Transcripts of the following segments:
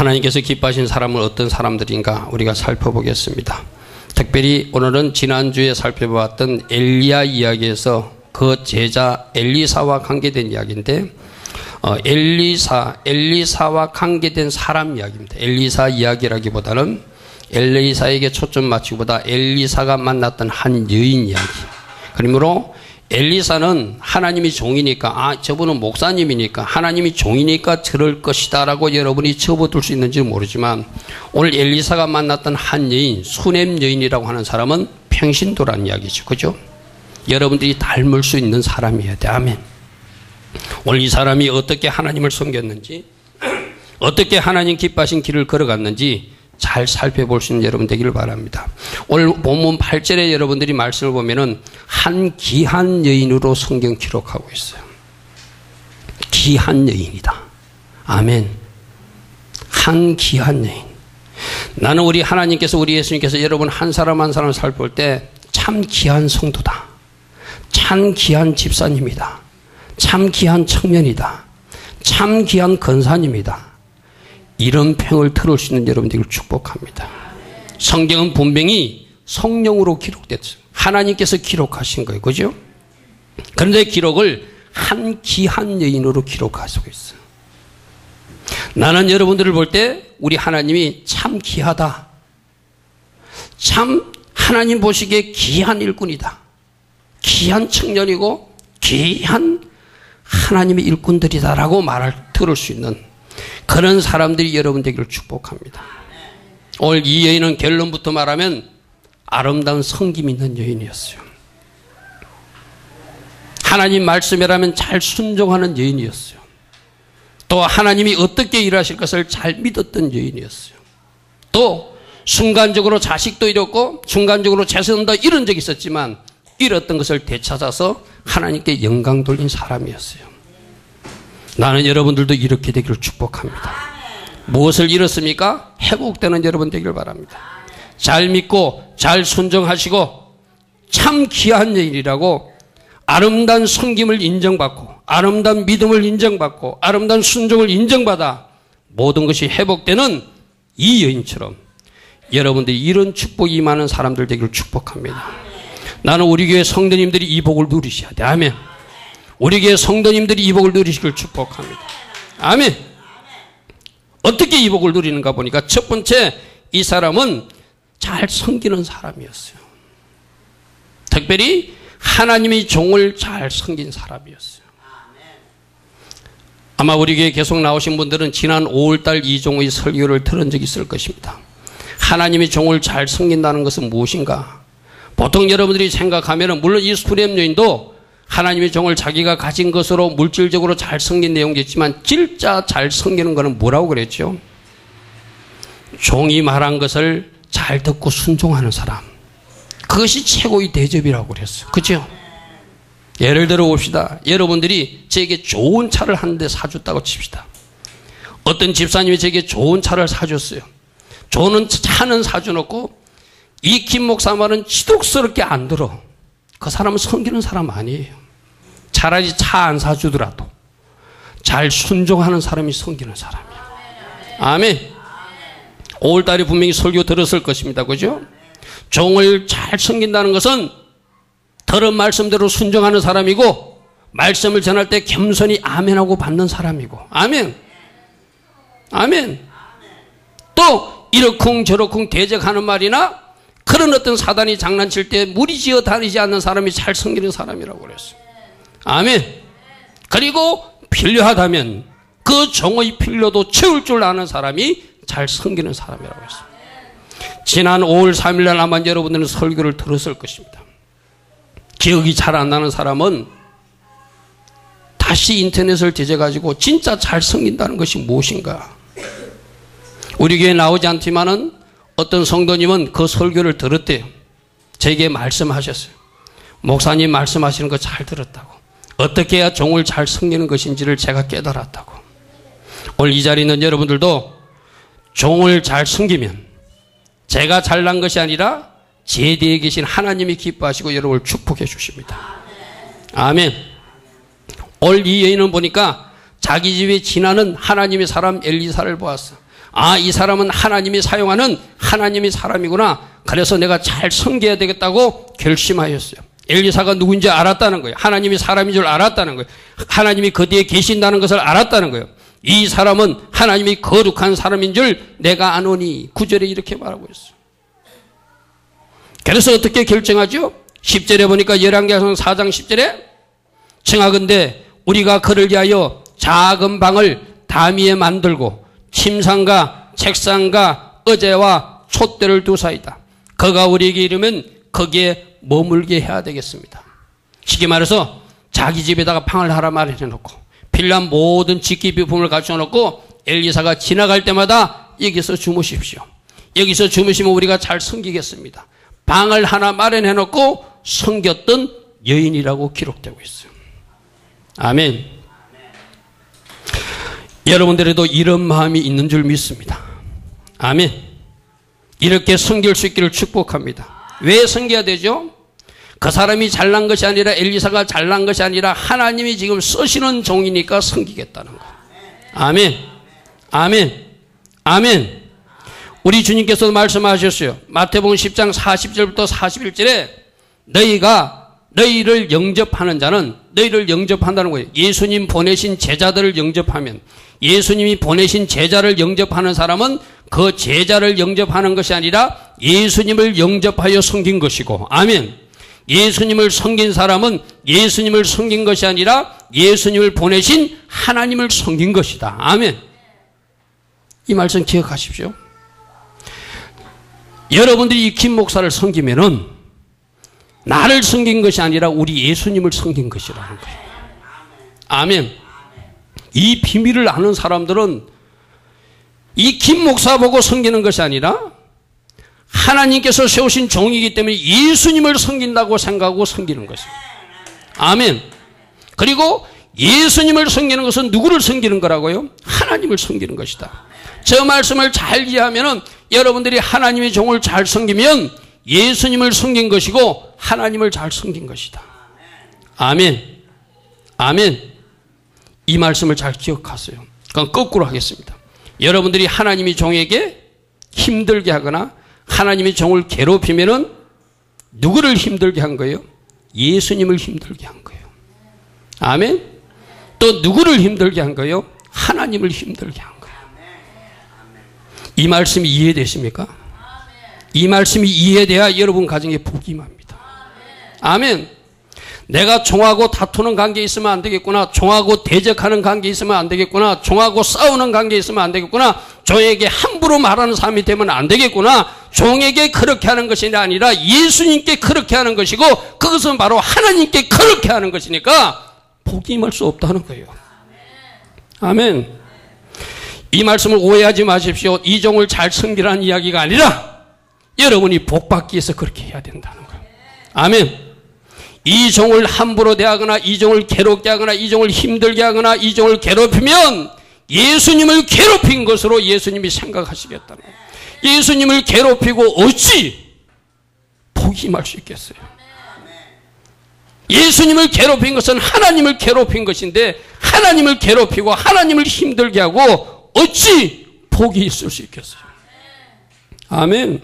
하나님께서 기뻐하신 사람은 어떤 사람들인가 우리가 살펴보겠습니다. 특별히 오늘은 지난주에 살펴보았던 엘리야 이야기에서 그 제자 엘리사와 관계된 이야기인데 엘리사와 관계된 사람 이야기입니다. 엘리사 이야기라기보다는 엘리사에게 초점 맞추기보다 엘리사가 만났던 한 여인 이야기. 그러므로 엘리사는 하나님이 종이니까 저분은 목사님이니까 하나님이 종이니까 저럴 것이다 라고 여러분이 접어둘 수 있는지 모르지만 오늘 엘리사가 만났던 한 여인, 수넴 여인이라고 하는 사람은 평신도라는 이야기죠. 그죠? 여러분들이 닮을 수 있는 사람이어야 돼. 아멘. 오늘 이 사람이 어떻게 하나님을 섬겼는지, 어떻게 하나님 기뻐하신 길을 걸어갔는지 잘 살펴볼 수 있는 여러분 되기를 바랍니다. 오늘 본문 8절에 여러분들이 말씀을 보면은 한 귀한 여인으로 성경 기록하고 있어요. 귀한 여인이다. 아멘. 한 귀한 여인. 나는 우리 하나님께서, 우리 예수님께서 여러분 한 사람 한 사람 살펴볼 때 참 귀한 성도다. 참 귀한 집사님이다. 참 귀한 청년이다. 참 귀한 권사님이다. 이런 평을 들을 수 있는 여러분들을 축복합니다. 성경은 분명히 성령으로 기록됐어요. 하나님께서 기록하신 거예요. 그죠? 그런데 기록을 한 귀한 여인으로 기록하시고 있어요. 나는 여러분들을 볼 때 우리 하나님이 참 귀하다. 참 하나님 보시기에 귀한 일꾼이다. 귀한 청년이고 귀한 하나님의 일꾼들이다라고 말을 들을 수 있는 그런 사람들이 여러분 되기를 축복합니다. 오늘 이 여인은 결론부터 말하면 아름다운 성김 있는 여인이었어요. 하나님 말씀이라면 잘 순종하는 여인이었어요. 또 하나님이 어떻게 일하실 것을 잘 믿었던 여인이었어요. 또 순간적으로 자식도 잃었고 순간적으로 재산도 잃은 적이 있었지만 잃었던 것을 되찾아서 하나님께 영광 돌린 사람이었어요. 나는 여러분들도 이렇게 되기를 축복합니다. 무엇을 잃었습니까? 회복되는 여러분 되기를 바랍니다. 잘 믿고 잘 순종하시고 참 귀한 여인이라고 아름다운 섬김을 인정받고 아름다운 믿음을 인정받고 아름다운 순종을 인정받아 모든 것이 회복되는 이 여인처럼 여러분들이 이런 축복이 임하는 사람들 되기를 축복합니다. 나는 우리 교회 성도님들이 이 복을 누리셔야 돼. 아멘. 우리 교회 성도님들이 이 복을 누리시길 축복합니다. 아멘. 어떻게 이 복을 누리는가 보니까 첫 번째, 이 사람은 잘 섬기는 사람이었어요. 특별히 하나님의 종을 잘 섬긴 사람이었어요. 아마 우리 교회 계속 나오신 분들은 지난 5월달 이종의 설교를 들은 적이 있을 것입니다. 하나님의 종을 잘 섬긴다는 것은 무엇인가? 보통 여러분들이 생각하면 물론 이 수렘 여인도 하나님의 종을 자기가 가진 것으로 물질적으로 잘 섬긴 내용도 있지만 진짜 잘 섬기는 것은 뭐라고 그랬죠? 종이 말한 것을 잘 듣고 순종하는 사람. 그것이 최고의 대접이라고 그랬어요. 그렇죠? 예를 들어 봅시다. 여러분들이 제게 좋은 차를 한 대 사줬다고 칩시다. 어떤 집사님이 제게 좋은 차를 사줬어요. 좋은 차는 사줘놓고 이 김 목사 말은 지독스럽게 안 들어. 그 사람은 섬기는 사람 아니에요. 차라리 차 안 사주더라도 잘 순종하는 사람이 섬기는 사람이에요. 아멘. 5월달에 분명히 설교 들었을 것입니다. 그죠? 종을 잘 섬긴다는 것은 들은 말씀대로 순종하는 사람이고 말씀을 전할 때 겸손히 아멘하고 받는 사람이고 아멘. 아멘. 또 이러쿵 저러쿵 대적하는 말이나 그런 어떤 사단이 장난칠 때 무리지어 다니지 않는 사람이 잘 섬기는 사람이라고 그랬어요. 아멘. 그리고 필요하다면 그 종의 필요도 채울 줄 아는 사람이 잘 섬기는 사람이라고 했어요. 지난 5월 3일날 아마 여러분들은 설교를 들었을 것입니다. 기억이 잘 안 나는 사람은 다시 인터넷을 뒤져가지고 진짜 잘 섬긴다는 것이 무엇인가. 우리 교회에 나오지 않지만은 어떤 성도님은 그 설교를 들었대요. 제게 말씀하셨어요. 목사님 말씀하시는 거 잘 들었다고. 어떻게 해야 종을 잘 섬기는 것인지를 제가 깨달았다고. 오늘 이 자리에 있는 여러분들도 종을 잘 섬기면 제가 잘난 것이 아니라 제 뒤에 계신 하나님이 기뻐하시고 여러분을 축복해 주십니다. 아멘. 오늘 이 여인은 보니까 자기 집에 지나는 하나님의 사람 엘리사를 보았어. 이 사람은 하나님이 사용하는 하나님의 사람이구나. 그래서 내가 잘 섬겨야 되겠다고 결심하였어요. 엘리사가 누군지 알았다는 거예요. 하나님이 사람인 줄 알았다는 거예요. 하나님이 그뒤에 계신다는 것을 알았다는 거예요. 이 사람은 하나님이 거룩한 사람인 줄 내가 아노니. 9절에 이렇게 말하고 있어요. 그래서 어떻게 결정하죠? 10절에 보니까 열왕기상 4장 10절에 청하건대 우리가 그를 위하여 작은 방을 담 위에 만들고 침상과 책상과 의자와 촛대를 두사이다. 그가 우리에게 이르면 거기에 머물게 해야 되겠습니다. 쉽게 말해서 자기 집에다가 방을 하나 마련해놓고 필요한 모든 직기 비품을 갖춰놓고 엘리사가 지나갈 때마다 여기서 주무십시오. 여기서 주무시면 우리가 잘 섬기겠습니다. 방을 하나 마련해놓고 섬겼던 여인이라고 기록되고 있어요. 아멘. 여러분들에도 이런 마음이 있는 줄 믿습니다. 아멘. 이렇게 섬길 수 있기를 축복합니다. 왜 섬겨야 되죠? 그 사람이 잘난 것이 아니라 엘리사가 잘난 것이 아니라 하나님이 지금 쓰시는 종이니까 섬기겠다는 거예요. 아멘. 아멘. 아멘. 우리 주님께서도 말씀하셨어요. 마태복음 10장 40절부터 41절에 너희를 영접하는 자는 너희를 영접한다는 거예요. 예수님 보내신 제자들을 영접하면 예수님이 보내신 제자를 영접하는 사람은 그 제자를 영접하는 것이 아니라 예수님을 영접하여 섬긴 것이고 아멘. 예수님을 섬긴 사람은 예수님을 섬긴 것이 아니라 예수님을 보내신 하나님을 섬긴 것이다. 아멘. 이 말씀 기억하십시오. 여러분들이 이 김 목사를 섬기면은 나를 섬긴 것이 아니라 우리 예수님을 섬긴 것이라는 거예요. 아멘. 이 비밀을 아는 사람들은 이 김 목사 보고 섬기는 것이 아니라 하나님께서 세우신 종이기 때문에 예수님을 섬긴다고 생각하고 섬기는 것입니다. 아멘. 그리고 예수님을 섬기는 것은 누구를 섬기는 거라고요? 하나님을 섬기는 것이다. 저 말씀을 잘 이해하면 여러분들이 하나님의 종을 잘 섬기면 예수님을 섬긴 것이고 하나님을 잘 섬긴 것이다. 아멘. 아멘. 이 말씀을 잘 기억하세요. 그럼 거꾸로 하겠습니다. 여러분들이 하나님의 종에게 힘들게 하거나 하나님의 종을 괴롭히면은 누구를 힘들게 한 거예요? 예수님을 힘들게 한 거예요. 아멘. 또 누구를 힘들게 한 거예요? 하나님을 힘들게 한 거예요. 이 말씀이 이해되십니까? 이 말씀이 이해돼야 여러분 가정에 복이 임합니다. 아멘. 내가 종하고 다투는 관계에 있으면 안 되겠구나. 종하고 대적하는 관계에 있으면 안 되겠구나. 종하고 싸우는 관계에 있으면 안 되겠구나. 종에게 함부로 말하는 사람이 되면 안 되겠구나. 종에게 그렇게 하는 것이 아니라 예수님께 그렇게 하는 것이고 그것은 바로 하나님께 그렇게 하는 것이니까 복이 임할 수 없다는 거예요. 아멘. 이 말씀을 오해하지 마십시오. 이 종을 잘 섬기라는 이야기가 아니라 여러분이 복받기 위해서 그렇게 해야 된다는 거예요. 아멘. 이 종을 함부로 대하거나 이 종을 괴롭게 하거나 이 종을 힘들게 하거나 이 종을 괴롭히면 예수님을 괴롭힌 것으로 예수님이 생각하시겠다는 거예요. 예수님을 괴롭히고 어찌 복이 임할 수 있겠어요? 예수님을 괴롭힌 것은 하나님을 괴롭힌 것인데 하나님을 괴롭히고 하나님을 힘들게 하고 어찌 복이 있을 수 있겠어요? 아멘.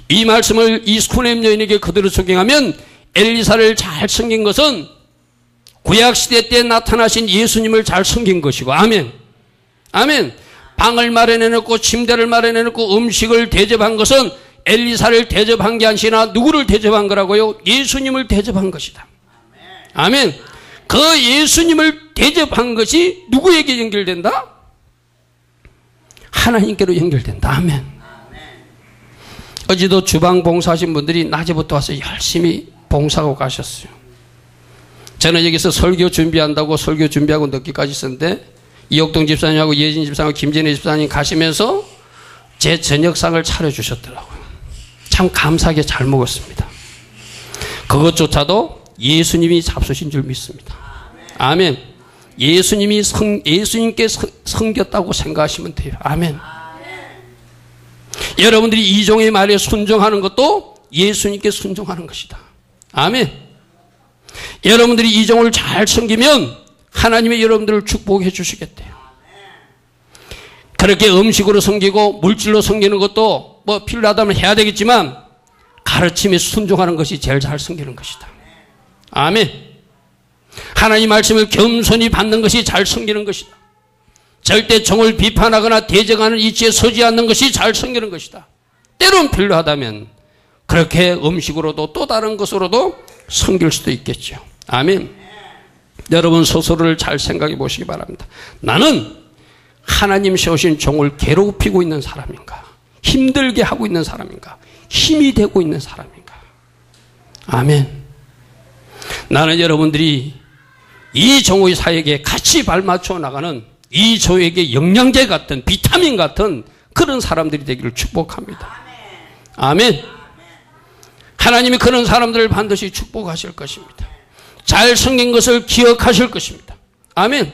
이 말씀을 이 수네임 여인에게 그대로 적용하면 엘리사를 잘 섬긴 것은 구약시대 때 나타나신 예수님을 잘 섬긴 것이고 아멘. 아멘. 방을 마련해놓고 침대를 마련해놓고 음식을 대접한 것은 엘리사를 대접한 게 아니라 누구를 대접한 거라고요? 예수님을 대접한 것이다. 아멘. 그 예수님을 대접한 것이 누구에게 연결된다? 하나님께로 연결된다. 아멘. 어제도 주방 봉사하신 분들이 낮에부터 와서 열심히 봉사하고 가셨어요. 저는 여기서 설교 준비한다고 설교 준비하고 늦게까지 있었는데 이옥동 집사님하고 예진 집사님하고 김진애 집사님 가시면서 제 저녁상을 차려주셨더라고요. 참 감사하게 잘 먹었습니다. 그것조차도 예수님이 잡수신 줄 믿습니다. 아멘. 예수님께 섬겼다고 생각하시면 돼요. 아멘. 여러분들이 이 종의 말에 순종하는 것도 예수님께 순종하는 것이다. 아멘. 여러분들이 이 종을 잘 섬기면 하나님의 여러분들을 축복해 주시겠대요. 그렇게 음식으로 섬기고 물질로 섬기는 것도 뭐 필요하다면 해야 되겠지만 가르침에 순종하는 것이 제일 잘 섬기는 것이다. 아멘. 하나님 말씀을 겸손히 받는 것이 잘 섬기는 것이다. 절대 종을 비판하거나 대적하는 이치에 서지 않는 것이 잘 섬기는 것이다. 때론 필요하다면 그렇게 음식으로도 또 다른 것으로도 섬길 수도 있겠죠. 아멘. 여러분 스스로를 잘 생각해 보시기 바랍니다. 나는 하나님 세우신 종을 괴롭히고 있는 사람인가? 힘들게 하고 있는 사람인가? 힘이 되고 있는 사람인가? 아멘. 나는 여러분들이 이 종의 사역에 같이 발맞춰 나가는 이 종에게 영양제 같은 비타민 같은 그런 사람들이 되기를 축복합니다. 아멘. 하나님이 그런 사람들을 반드시 축복하실 것입니다. 잘 섬긴 것을 기억하실 것입니다. 아멘.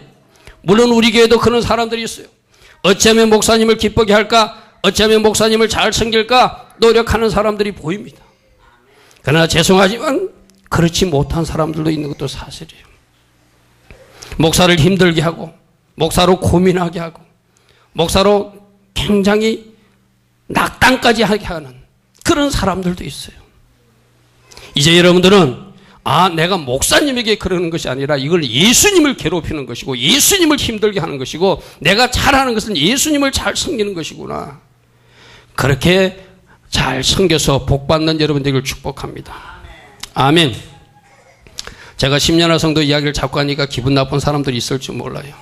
물론 우리 교회도 그런 사람들이 있어요. 어쩌면 목사님을 기쁘게 할까? 어쩌면 목사님을 잘 섬길까? 노력하는 사람들이 보입니다. 그러나 죄송하지만 그렇지 못한 사람들도 있는 것도 사실이에요. 목사를 힘들게 하고 목사로 고민하게 하고 목사로 굉장히 낙담까지 하게 하는 그런 사람들도 있어요. 이제 여러분들은 내가 목사님에게 그러는 것이 아니라 이걸 예수님을 괴롭히는 것이고 예수님을 힘들게 하는 것이고 내가 잘하는 것은 예수님을 잘 섬기는 것이구나. 그렇게 잘 섬겨서 복받는 여러분들을 축복합니다. 아멘. 제가 심연화 성도 이야기를 자꾸 하니까 기분 나쁜 사람들이 있을지 몰라요.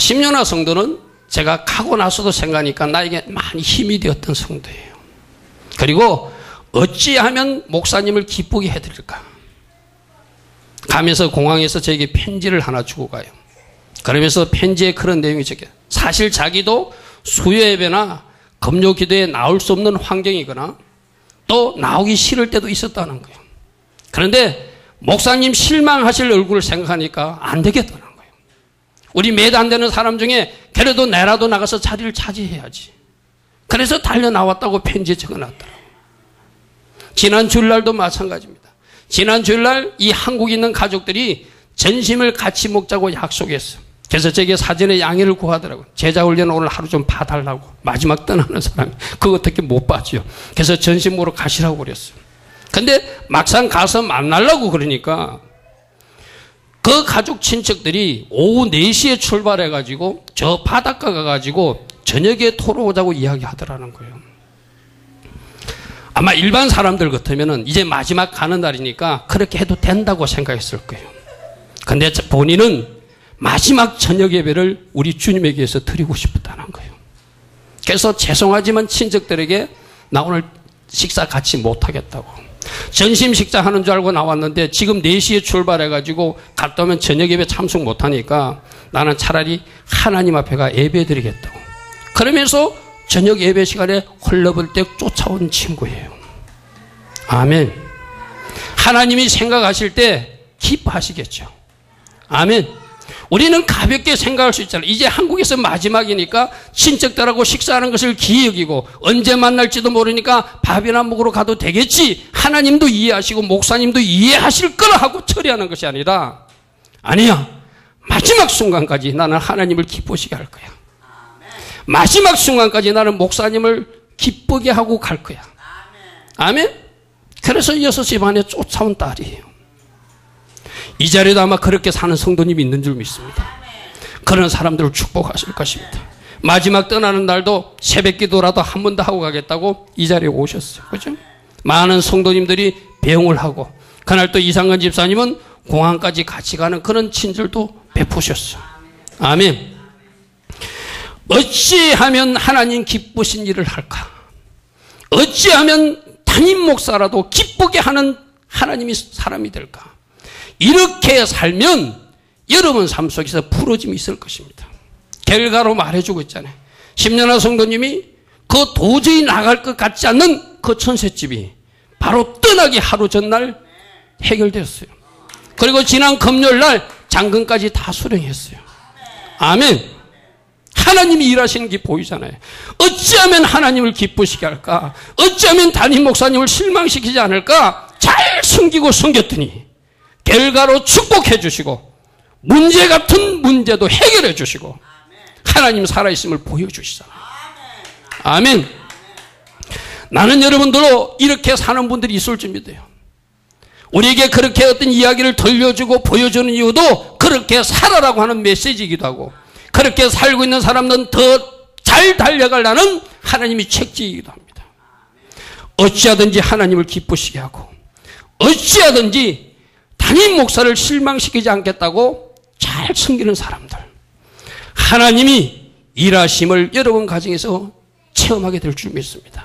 심연화 성도는 제가 가고 나서도 생각하니까 나에게 많이 힘이 되었던 성도예요. 그리고 어찌하면 목사님을 기쁘게 해드릴까? 가면서 공항에서 저에게 편지를 하나 주고 가요. 그러면서 편지에 그런 내용이 적혀요. 사실 자기도 수요 예배나 금요 기도에 나올 수 없는 환경이거나 또 나오기 싫을 때도 있었다는 거예요. 그런데 목사님 실망하실 얼굴을 생각하니까 안 되겠다는 거예요. 우리 몇 안 되는 사람 중에 그래도 내라도 나가서 자리를 차지해야지. 그래서 달려 나왔다고 편지에 적어놨더라고요. 지난 주일날도 마찬가지입니다. 지난 주일날 이 한국에 있는 가족들이 전심을 같이 먹자고 약속했어요. 그래서 제게 사전에 양해를 구하더라고요. 제자훈련 오늘 하루 좀 봐달라고. 마지막 떠나는 사람이 그거 어떻게 못 봐줘요. 그래서 전심 먹으러 가시라고 그랬어요. 근데 막상 가서 만나려고 그러니까 그 가족 친척들이 오후 4시에 출발해가지고 저 바닷가 가가지고 저녁에 토로 오자고 이야기하더라는 거예요. 아마 일반 사람들 같으면은 이제 마지막 가는 날이니까 그렇게 해도 된다고 생각했을 거예요. 근데 본인은 마지막 저녁 예배를 우리 주님에게서 드리고 싶었다는 거예요. 그래서 죄송하지만 친척들에게 나 오늘 식사 같이 못하겠다고. 전심 식사 하는 줄 알고 나왔는데 지금 4시에 출발해가지고 갔다 오면 저녁 예배 참석 못하니까 나는 차라리 하나님 앞에 가 예배 드리겠다고. 그러면서 저녁 예배 시간에 헐레벌떡 쫓아온 친구예요. 아멘. 하나님이 생각하실 때 기뻐하시겠죠. 아멘. 우리는 가볍게 생각할 수 있잖아요. 이제 한국에서 마지막이니까 친척들하고 식사하는 것을 기이 여기고 언제 만날지도 모르니까 밥이나 먹으러 가도 되겠지. 하나님도 이해하시고 목사님도 이해하실 거라 하고 처리하는 것이 아니라 아니야. 마지막 순간까지 나는 하나님을 기쁘시게 할 거야. 마지막 순간까지 나는 목사님을 기쁘게 하고 갈 거야. 아멘. 그래서 6시 반에 쫓아온 딸이에요. 이 자리에도 아마 그렇게 사는 성도님이 있는 줄 믿습니다. 그런 사람들을 축복하실 것입니다. 마지막 떠나는 날도 새벽 기도라도 한 번 더 하고 가겠다고 이 자리에 오셨어요. 그죠? 많은 성도님들이 배웅을 하고 그날 또 이상근 집사님은 공항까지 같이 가는 그런 친절도 베푸셨어요. 아멘. 어찌하면 하나님 기쁘신 일을 할까? 어찌하면 담임 목사라도 기쁘게 하는 하나님이 사람이 될까? 이렇게 살면 여러분 삶 속에서 부러짐이 있을 것입니다. 결과로 말해주고 있잖아요. 심연아 성도님이 그 도저히 나갈 것 같지 않는 그 천셋집이 바로 떠나기 하루 전날 해결되었어요. 그리고 지난 금요일날 장금까지 다 수령했어요. 아멘. 하나님이 일하시는 게 보이잖아요. 어찌하면 하나님을 기쁘시게 할까? 어찌하면 담임 목사님을 실망시키지 않을까? 잘 섬기고 섬겼더니 결과로 축복해 주시고 문제 같은 문제도 해결해 주시고 하나님 살아있음을 보여주시잖아요. 아멘. 나는 여러분들로 이렇게 사는 분들이 있을 줄 믿어요. 우리에게 그렇게 어떤 이야기를 들려주고 보여주는 이유도 그렇게 살아라고 하는 메시지이기도 하고, 그렇게 살고 있는 사람들은 더 잘 달려가려는 하나님의 책지이기도 합니다. 어찌하든지 하나님을 기쁘시게 하고, 어찌하든지 담임 목사를 실망시키지 않겠다고 잘 섬기는 사람들, 하나님이 일하심을 여러분 가정에서 체험하게 될 줄 믿습니다.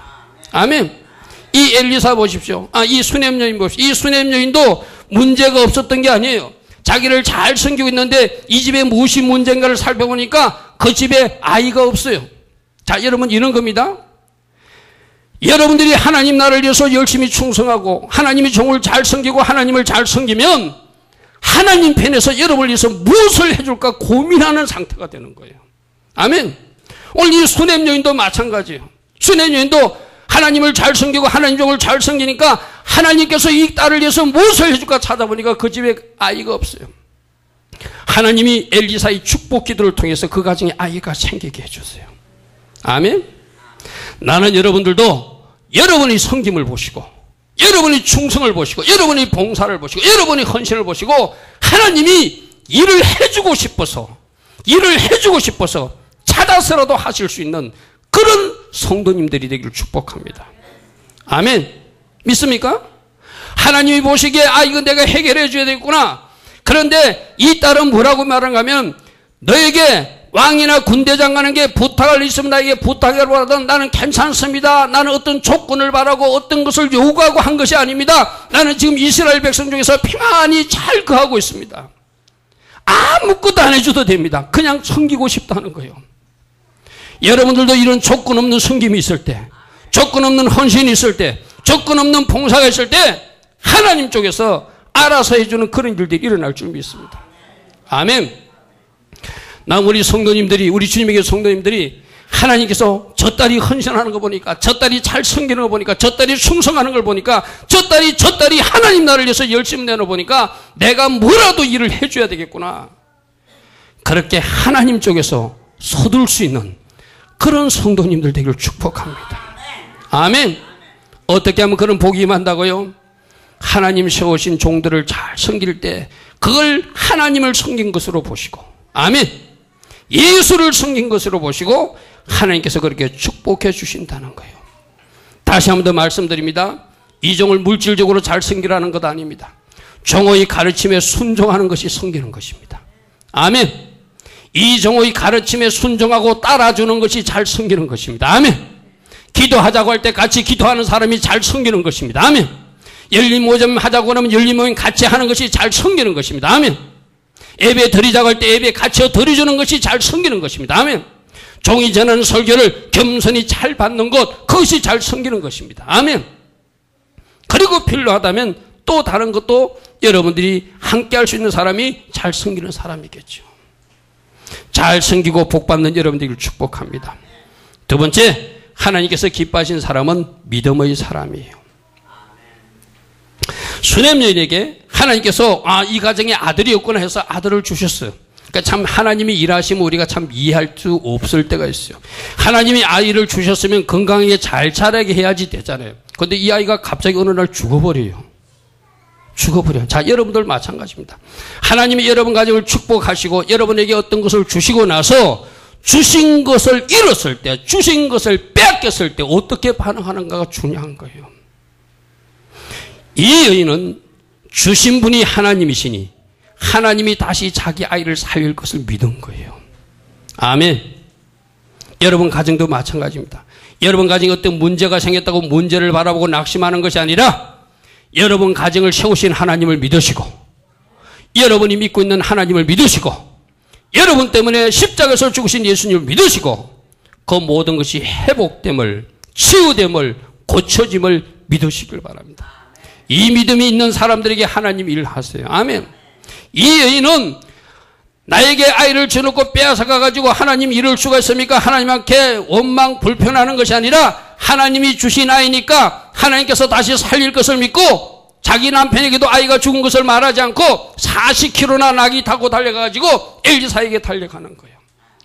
아멘. 이 엘리사 보십시오. 이 수넴 여인 보십시오. 이 수넴 여인도 문제가 없었던 게 아니에요. 자기를 잘 섬기고 있는데 이 집에 무엇이 문제인가를 살펴보니까 그 집에 아이가 없어요. 자, 여러분, 이런 겁니다. 여러분들이 하나님 나라를 위해서 열심히 충성하고 하나님의 종을 잘 섬기고 하나님을 잘 섬기면 하나님 편에서 여러분을 위해서 무엇을 해줄까 고민하는 상태가 되는 거예요. 아멘. 오늘 이 수넴 여인도 마찬가지예요. 수넴 여인도 하나님을 잘 섬기고 하나님 종을 잘 섬기니까 하나님께서 이 딸을 위해서 무엇을 해줄까 찾아보니까 그 집에 아이가 없어요. 하나님이 엘리사의 축복 기도를 통해서 그 가정에 아이가 생기게 해주세요. 아멘. 나는 여러분들도 여러분의 섬김을 보시고, 여러분의 충성을 보시고, 여러분의 봉사를 보시고, 여러분의 헌신을 보시고, 하나님이 일을 해주고 싶어서 찾아서라도 하실 수 있는 그런 성도님들이 되기를 축복합니다. 아멘. 믿습니까? 하나님이 보시기에 이거 내가 해결해 줘야 되겠구나. 그런데 이 딸은 뭐라고 말하는가 하면, 너에게 왕이나 군대장 가는 게 부탁을 있으면 나에게 부탁을 받아도 나는 괜찮습니다. 나는 어떤 조건을 바라고 어떤 것을 요구하고 한 것이 아닙니다. 나는 지금 이스라엘 백성 중에서 평안히 잘 거하고 있습니다. 아무것도 안 해줘도 됩니다. 그냥 섬기고 싶다는 거예요. 여러분들도 이런 조건 없는 섬김이 있을 때, 조건 없는 헌신이 있을 때, 조건 없는 봉사가 있을 때 하나님 쪽에서 알아서 해주는 그런 일들이 일어날 줄 믿습니다. 아멘. 우리 성도님들이, 우리 주님에게 성도님들이 하나님께서 저 딸이 헌신하는 거 보니까, 저 딸이 잘 섬기는 거 보니까, 저 딸이 충성하는 걸 보니까, 저 딸이 하나님 나라를 위해서 열심히 내놓으니까 내가 뭐라도 일을 해줘야 되겠구나. 그렇게 하나님 쪽에서 서둘 수 있는 그런 성도님들 되기를 축복합니다. 아멘. 어떻게 하면 그런 복이 임한다고요? 하나님 세우신 종들을 잘 섬길 때 그걸 하나님을 섬긴 것으로 보시고, 아멘. 예수를 섬긴 것으로 보시고 하나님께서 그렇게 축복해 주신다는 거예요. 다시 한 번 더 말씀드립니다. 이 종을 물질적으로 잘 섬기라는 것 아닙니다. 종의 가르침에 순종하는 것이 섬기는 것입니다. 아멘. 이 종의 가르침에 순종하고 따라주는 것이 잘 섬기는 것입니다. 아멘. 기도하자고 할 때 같이 기도하는 사람이 잘 섬기는 것입니다. 아멘. 열린 모임 하자고 하면 열린 모임 같이 하는 것이 잘 섬기는 것입니다. 아멘. 예배 드리자고 할 때 예배 같이 드려주는 것이 잘 섬기는 것입니다. 아멘. 종이 전하는 설교를 겸손히 잘 받는 것, 그것이 잘 섬기는 것입니다. 아멘. 그리고 필요하다면 또 다른 것도 여러분들이 함께 할 수 있는 사람이 잘 섬기는 사람이겠죠. 잘 섬기고 복받는 여러분들을 축복합니다. 두 번째, 하나님께서 기뻐하신 사람은 믿음의 사람이에요. 수넴 여인에게 하나님께서 이 가정에 아들이 없구나 해서 아들을 주셨어요. 그러니까 참 하나님이 일하시면 우리가 참 이해할 수 없을 때가 있어요. 하나님이 아이를 주셨으면 건강하게 잘 자라게 해야지 되잖아요. 그런데 이 아이가 갑자기 어느 날 죽어버려요. 자, 여러분들 마찬가지입니다. 하나님이 여러분 가정을 축복하시고 여러분에게 어떤 것을 주시고 나서 주신 것을 잃었을 때, 주신 것을 빼앗겼을 때 어떻게 반응하는가가 중요한 거예요. 이 여인은 주신 분이 하나님이시니 하나님이 다시 자기 아이를 살릴 것을 믿은 거예요. 아멘. 여러분 가정도 마찬가지입니다. 여러분 가정에 어떤 문제가 생겼다고 문제를 바라보고 낙심하는 것이 아니라 여러분 가정을 세우신 하나님을 믿으시고, 여러분이 믿고 있는 하나님을 믿으시고, 여러분 때문에 십자가에서 죽으신 예수님을 믿으시고, 그 모든 것이 회복됨을, 치유됨을, 고쳐짐을 믿으시길 바랍니다. 이 믿음이 있는 사람들에게 하나님 일을 하세요. 아멘. 이 여인은 나에게 아이를 줘놓고 빼앗아가가지고 하나님 이럴 수가 있습니까? 하나님께 원망 불편하는 것이 아니라 하나님이 주신 아이니까 하나님께서 다시 살릴 것을 믿고 자기 남편에게도 아이가 죽은 것을 말하지 않고 40km나 낙이 타고 달려가가지고 엘리사에게 달려가는 거예요.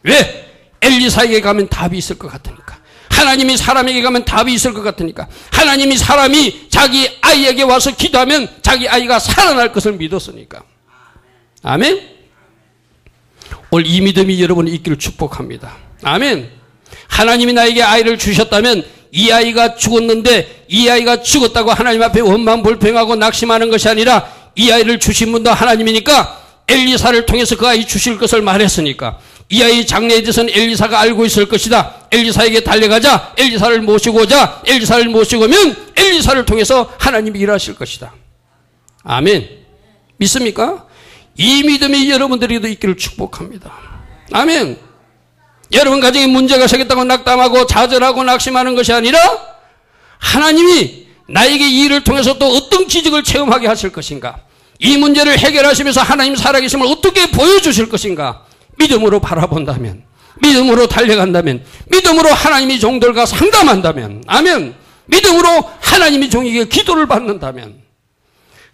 왜? 엘리사에게 가면 답이 있을 것 같으니까. 하나님이 사람에게 가면 답이 있을 것 같으니까. 하나님이 사람이 자기 아이에게 와서 기도하면 자기 아이가 살아날 것을 믿었으니까. 아멘. 오늘 이 믿음이 여러분이 있기를 축복합니다. 아멘. 하나님이 나에게 아이를 주셨다면 이 아이가 죽었는데 이 아이가 죽었다고 하나님 앞에 원망불평하고 낙심하는 것이 아니라 이 아이를 주신 분도 하나님이니까 엘리사를 통해서 그 아이 주실 것을 말했으니까 이 아이 장래에 대해서는 엘리사가 알고 있을 것이다. 엘리사에게 달려가자. 엘리사를 모시고 오자. 엘리사를 모시고 오면 엘리사를 통해서 하나님이 일하실 것이다. 아멘. 믿습니까? 이 믿음이 여러분들에게도 있기를 축복합니다. 아멘. 여러분 가정에 문제가 생겼다고 낙담하고 좌절하고 낙심하는 것이 아니라 하나님이 나에게 이 일을 통해서 또 어떤 기적을 체험하게 하실 것인가, 이 문제를 해결하시면서 하나님 살아계심을 어떻게 보여주실 것인가, 믿음으로 바라본다면, 믿음으로 달려간다면, 믿음으로 하나님이 종들과 상담한다면, 아멘. 믿음으로 하나님이 종에게 기도를 받는다면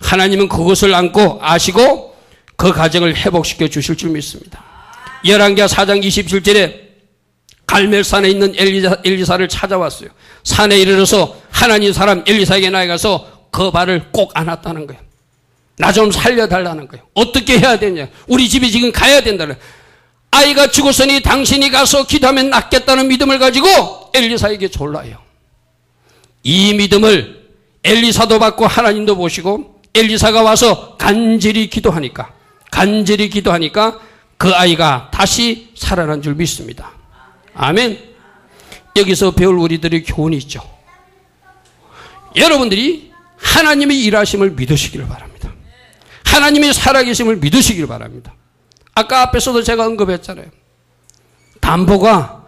하나님은 그것을 안고 아시고 그 가정을 회복시켜 주실 줄 믿습니다. 열왕기하 4장 27절에 갈멜산에 있는 엘리사를 찾아왔어요. 산에 이르러서 하나님 사람 엘리사에게 나아가서 그 발을 꼭 안았다는 거예요. 나 좀 살려달라는 거예요. 어떻게 해야 되냐. 우리 집에 지금 가야 된다는. 아이가 죽었으니 당신이 가서 기도하면 낫겠다는 믿음을 가지고 엘리사에게 졸라요. 이 믿음을 엘리사도 받고 하나님도 보시고 엘리사가 와서 간절히 기도하니까 그 아이가 다시 살아난 줄 믿습니다. 아멘. 여기서 배울 우리들의 교훈이 있죠. 여러분들이 하나님의 일하심을 믿으시기를 바랍니다. 하나님의 살아계심을 믿으시기를 바랍니다. 아까 앞에서도 제가 언급했잖아요. 담보가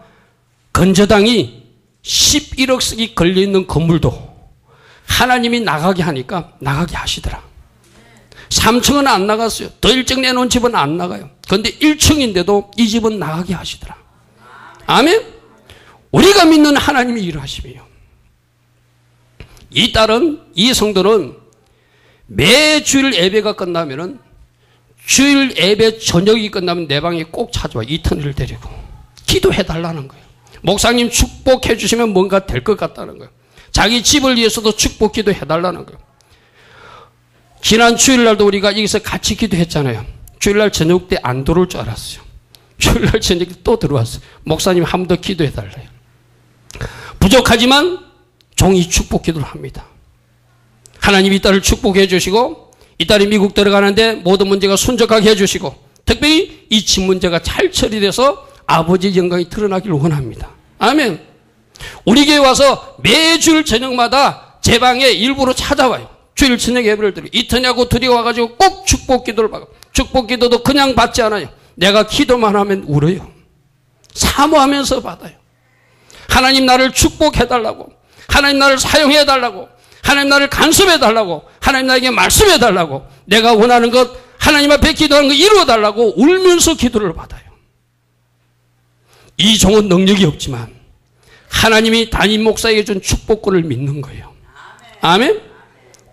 건저당이 11억씩이 걸려있는 건물도 하나님이 나가게 하니까 나가게 하시더라. 3층은 안 나갔어요. 더 일찍 내놓은 집은 안 나가요. 그런데 1층인데도 이 집은 나가게 하시더라. 아멘. 우리가 믿는 하나님이 일하심이에요. 이 성도는 매주일 예배가 끝나면은 주일 예배 저녁이 끝나면 내 방에 꼭 찾아와. 이터니를 데리고 기도해달라는 거예요. 목사님 축복해 주시면 뭔가 될 것 같다는 거예요. 자기 집을 위해서도 축복 기도해달라는 거예요. 지난 주일날도 우리가 여기서 같이 기도했잖아요. 주일날 저녁 때 안 들어올 줄 알았어요. 주일날 저녁 때 또 들어왔어요. 목사님 한 번 더 기도해달래요. 부족하지만 종이 축복 기도를 합니다. 하나님이 이 딸을 축복해 주시고 이 딸이 미국 들어가는데 모든 문제가 순적하게 해주시고 특별히 이 집 문제가 잘 처리돼서 아버지의 영광이 드러나기를 원합니다. 아멘. 우리 교회 와서 매주일 저녁마다 제 방에 일부러 찾아와요. 주일 저녁 예배를 드리고 이터냐고 들여와가지고 꼭 축복 기도를 받고, 축복 기도도 그냥 받지 않아요. 내가 기도만 하면 울어요. 사모하면서 받아요. 하나님 나를 축복해달라고, 하나님 나를 사용해달라고, 하나님 나를 간섭해달라고, 하나님 나에게 말씀해달라고, 내가 원하는 것 하나님 앞에 기도하는 거 이루어달라고 울면서 기도를 받아요. 이 종은 능력이 없지만 하나님이 담임 목사에게 준 축복권을 믿는 거예요. 아멘.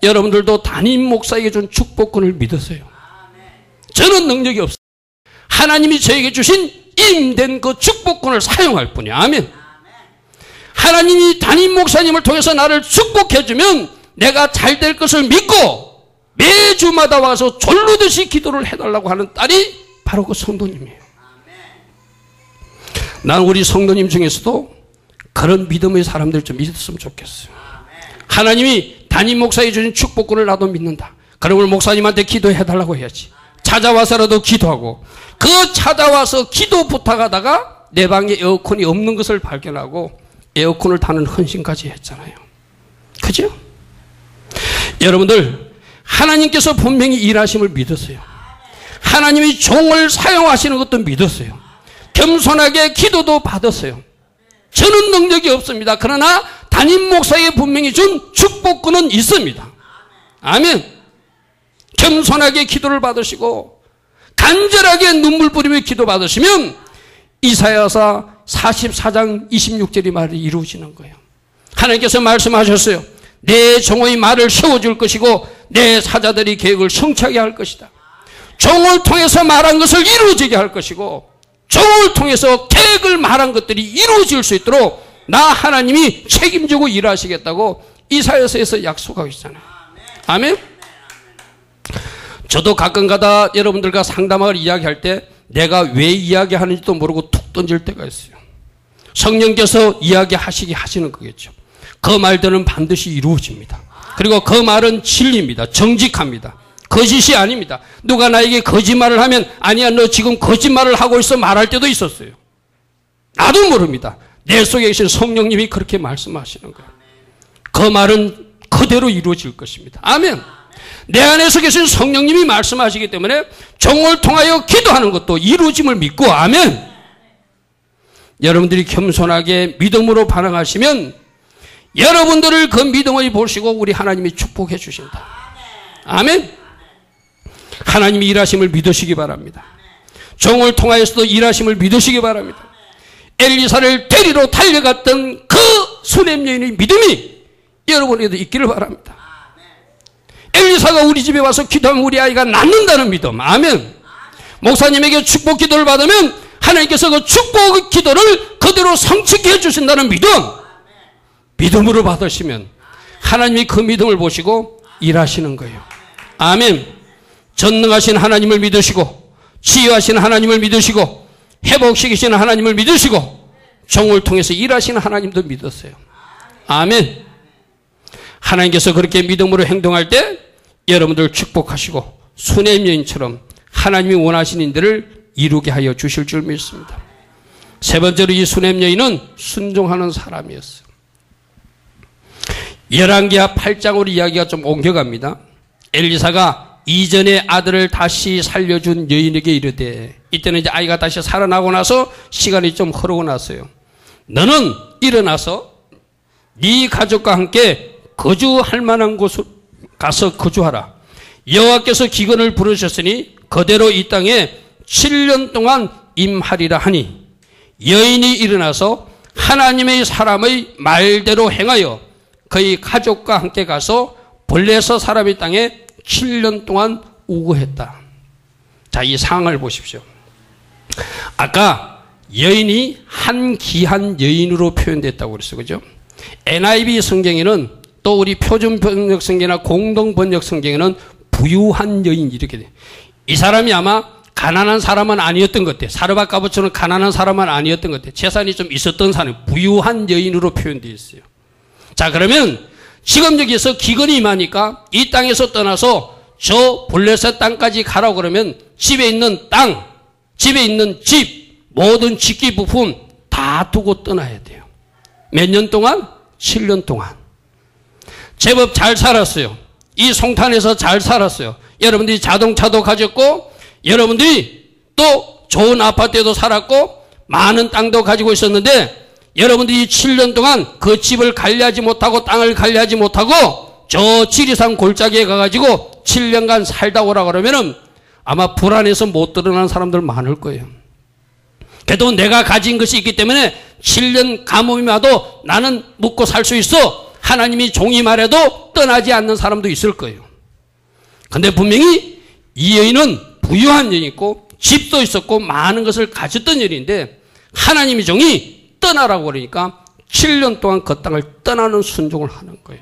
여러분들도 담임 목사에게 준 축복권을 믿으세요. 저는 능력이 없어요. 하나님이 저에게 주신 임된 그 축복권을 사용할 뿐이에요. 아멘. 하나님이 담임 목사님을 통해서 나를 축복해주면 내가 잘 될 것을 믿고 매주마다 와서 졸르듯이 기도를 해달라고 하는 딸이 바로 그 성도님이에요. 난 우리 성도님 중에서도 그런 믿음의 사람들 좀 믿었으면 좋겠어요. 하나님이 담임 목사에게 주신 축복권을 나도 믿는다. 그러면 목사님한테 기도해달라고 해야지. 찾아와서라도 기도하고, 그 찾아와서 기도 부탁하다가 내 방에 에어컨이 없는 것을 발견하고 에어컨을 다는 헌신까지 했잖아요. 그죠? 여러분들 하나님께서 분명히 일하심을 믿으세요. 하나님이 종을 사용하시는 것도 믿으세요. 겸손하게 기도도 받았어요. 저는 능력이 없습니다. 그러나 담임 목사에게 분명히 준 축복권은 있습니다. 아멘. 겸손하게 기도를 받으시고 간절하게 눈물 뿌리며 기도 받으시면 이사야서 44장 26절의 말이 이루어지는 거예요. 하나님께서 말씀하셨어요. 내 종의 말을 세워줄 것이고 내 사자들이 계획을 성취하게 할 것이다. 종을 통해서 말한 것을 이루어지게 할 것이고 종을 통해서 계획을 말한 것들이 이루어질 수 있도록 나 하나님이 책임지고 일하시겠다고 이사야서에서 약속하고 있잖아요. 아멘. 저도 가끔가다 여러분들과 상담을 이야기할 때 내가 왜 이야기하는지도 모르고 툭 던질 때가 있어요. 성령께서 이야기하시게 하시는 거겠죠. 그 말들은 반드시 이루어집니다. 그리고 그 말은 진리입니다. 정직합니다. 거짓이 아닙니다. 누가 나에게 거짓말을 하면 아니야 너 지금 거짓말을 하고 있어 말할 때도 있었어요. 나도 모릅니다. 내 속에 계신 성령님이 그렇게 말씀하시는 거예요. 그 말은 그대로 이루어질 것입니다. 아멘. 내 안에서 계신 성령님이 말씀하시기 때문에 종을 통하여 기도하는 것도 이루어짐을 믿고 아멘. 여러분들이 겸손하게 믿음으로 반응하시면 여러분들을 그 믿음을 보시고 우리 하나님이 축복해 주신다. 아멘. 하나님이 일하심을 믿으시기 바랍니다. 종을 통하여서도 일하심을 믿으시기 바랍니다. 엘리사를 데리러 달려갔던 그 수냄 여인의 믿음이 여러분에게도 있기를 바랍니다. 엘리사가 우리 집에 와서 기도하면 우리 아이가 낫는다는 믿음. 아멘. 목사님에게 축복 기도를 받으면 하나님께서 그 축복 기도를 그대로 성취해 주신다는 믿음. 믿음으로 받으시면 하나님이 그 믿음을 보시고 일하시는 거예요. 아멘. 전능하신 하나님을 믿으시고 치유하신 하나님을 믿으시고 회복시키시는 하나님을 믿으시고 종을 통해서 일하시는 하나님도 믿었어요. 아멘. 하나님께서 그렇게 믿음으로 행동할 때 여러분들 축복하시고 수냄 여인처럼 하나님이 원하시는 일들을 이루게 하여 주실 줄 믿습니다. 세 번째로 이 수냄 여인은 순종하는 사람이었어요. 열왕기하 8장으로 이야기가 좀 옮겨갑니다. 엘리사가 이전의 아들을 다시 살려준 여인에게 이르되, 이때는 이제 아이가 다시 살아나고 나서 시간이 좀 흐르고 났어요. 너는 일어나서 네 가족과 함께 거주할 만한 곳으로 가서 거주하라. 여호와께서 기근을 부르셨으니 그대로 이 땅에 7년 동안 임하리라 하니, 여인이 일어나서 하나님의 사람의 말대로 행하여 그의 가족과 함께 가서 블레셋 사람의 땅에 7년 동안 우거했다. 자, 이 상황을 보십시오. 아까 여인이 한 귀한 여인으로 표현됐다고 그랬어요. 그죠? NIV 성경에는 또 우리 표준 번역 성경이나 공동 번역 성경에는 부유한 여인 이렇게 돼. 이 사람이 아마 가난한 사람은 아니었던 것 같아. 사르밧가보처럼 가난한 사람은 아니었던 것 같아. 재산이 좀 있었던 사람, 부유한 여인으로 표현되어 있어요. 자, 그러면 지금 여기서 기근이 임하니까 이 땅에서 떠나서 저 블레셋 땅까지 가라고 그러면 집에 있는 땅, 집에 있는 집, 모든 직기 부품 다 두고 떠나야 돼요. 몇 년 동안? 7년 동안. 제법 잘 살았어요. 이 송탄에서 잘 살았어요. 여러분들이 자동차도 가졌고, 여러분들이 또 좋은 아파트에도 살았고, 많은 땅도 가지고 있었는데, 여러분들이 7년 동안 그 집을 관리하지 못하고 땅을 관리하지 못하고 저 지리산 골짜기에 가가지고 7년간 살다 오라 그러면은 아마 불안해서 못 드러나는 사람들 많을 거예요. 그래도 내가 가진 것이 있기 때문에 7년 가뭄이 와도 나는 묵고 살 수 있어. 하나님이 종이 말해도 떠나지 않는 사람도 있을 거예요. 근데 분명히 이 여인은 부유한 여인이고 집도 있었고 많은 것을 가졌던 여인인데 하나님의 종이 떠나라고 그러니까 7년 동안 그 땅을 떠나는 순종을 하는 거예요.